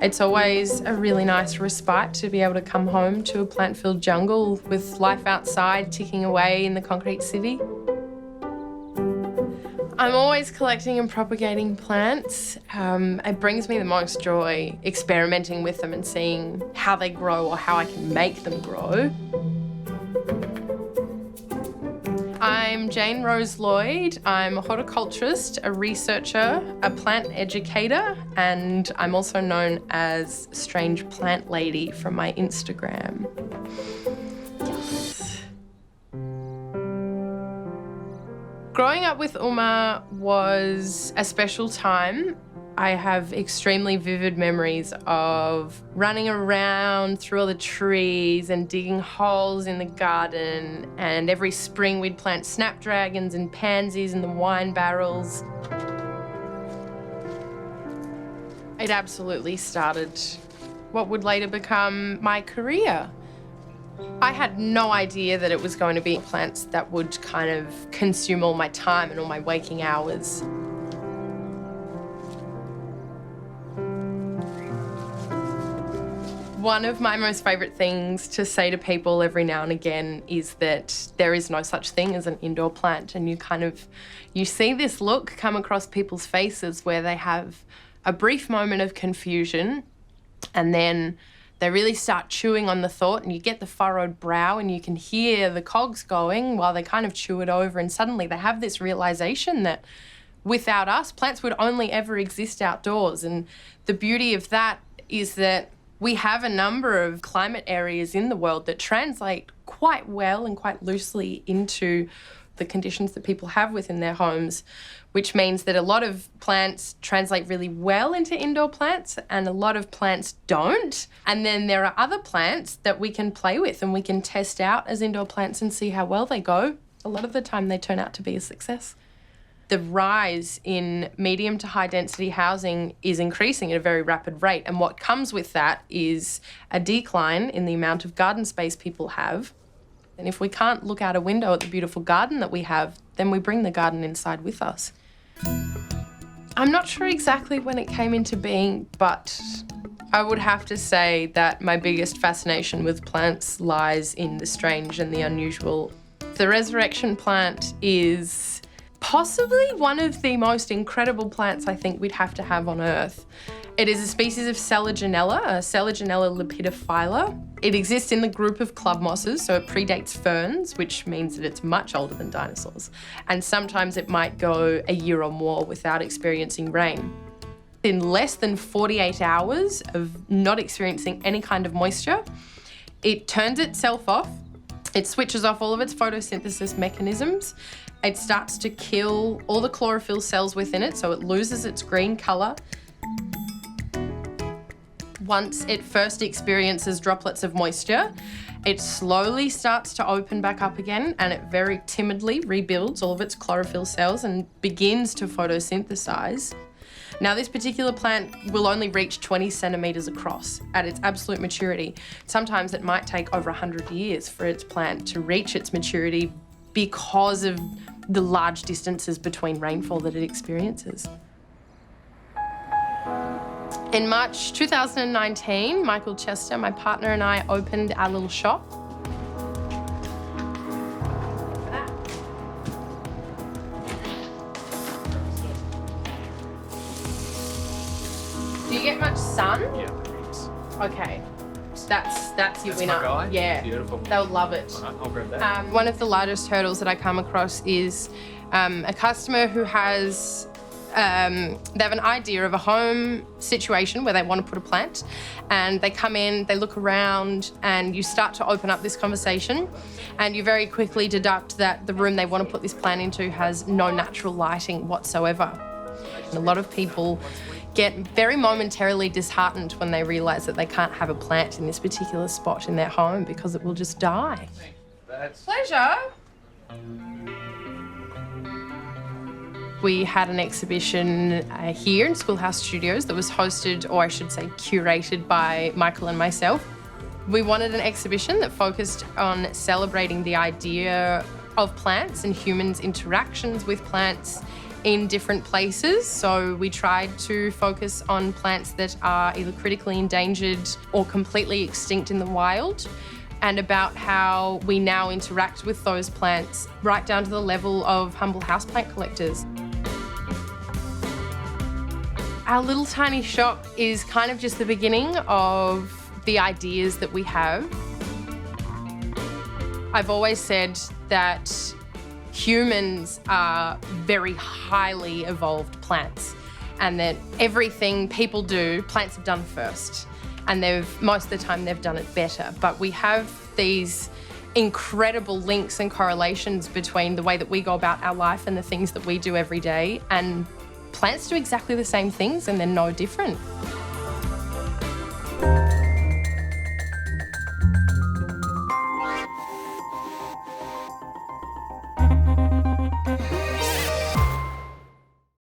It's always a really nice respite to be able to come home to a plant-filled jungle with life outside ticking away in the concrete city. I'm always collecting and propagating plants. It brings me the most joy experimenting with them and seeing how they grow or how I can make them grow. I'm Jane Rose-Lloyd. I'm a horticulturist, a researcher, a plant educator, and I'm also known as Strange Plant Lady from my Instagram. Yes. Growing up with Uma was a special time. I have extremely vivid memories of running around through all the trees and digging holes in the garden, and every spring we'd plant snapdragons and pansies in the wine barrels. It absolutely started what would later become my career. I had no idea that it was going to be plants that would kind of consume all my time and all my waking hours. One of my most favourite things to say to people every now and again is that there is no such thing as an indoor plant, and you see this look come across people's faces where they have a brief moment of confusion and then they really start chewing on the thought, and you get the furrowed brow and you can hear the cogs going while they kind of chew it over, and suddenly they have this realisation that without us, plants would only ever exist outdoors. And the beauty of that is that we have a number of climate areas in the world that translate quite well and quite loosely into the conditions that people have within their homes, which means that a lot of plants translate really well into indoor plants and a lot of plants don't. And then there are other plants that we can play with and we can test out as indoor plants and see how well they go. A lot of the time they turn out to be a success. The rise in medium to high density housing is increasing at a very rapid rate, and what comes with that is a decline in the amount of garden space people have. And if we can't look out a window at the beautiful garden that we have, then we bring the garden inside with us. I'm not sure exactly when it came into being, but I would have to say that my biggest fascination with plants lies in the strange and the unusual. The resurrection plant is possibly one of the most incredible plants I think we'd have to have on Earth. It is a species of Selaginella, a Selaginella lepidophylla. It exists in the group of club mosses, so it predates ferns, which means that it's much older than dinosaurs. And sometimes it might go a year or more without experiencing rain. In less than 48 hours of not experiencing any kind of moisture, it turns itself off. It switches off all of its photosynthesis mechanisms. It starts to kill all the chlorophyll cells within it, so it loses its green colour. Once it first experiences droplets of moisture, it slowly starts to open back up again, and it very timidly rebuilds all of its chlorophyll cells and begins to photosynthesize. Now, this particular plant will only reach 20 centimetres across at its absolute maturity. Sometimes it might take over 100 years for its plant to reach its maturity because of the large distances between rainfall that it experiences. In March 2019, Michael Chester, my partner, and I opened our little shop. Do you get much sun? Yeah, heaps. Okay. That's your winner. My guy? Yeah. Beautiful. They'll love it. All right, I'll grab that. One of the largest hurdles that I come across is a customer who has, they have an idea of a home situation where they want to put a plant, and they come in, they look around, and you start to open up this conversation, and you very quickly deduct that the room they want to put this plant into has no natural lighting whatsoever. And a lot of people get very momentarily disheartened when they realise that they can't have a plant in this particular spot in their home because it will just die. Pleasure. We had an exhibition here in Schoolhouse Studios that was hosted, or I should say curated, by Michael and myself. We wanted an exhibition that focused on celebrating the idea of plants and humans' interactions with plants in different places. So we tried to focus on plants that are either critically endangered or completely extinct in the wild, and about how we now interact with those plants right down to the level of humble houseplant collectors. Our little tiny shop is kind of just the beginning of the ideas that we have. I've always said that humans are very highly evolved plants, and that everything people do, plants have done first. And most of the time they've done it better. But we have these incredible links and correlations between the way that we go about our life and the things that we do every day. And plants do exactly the same things, and they're no different.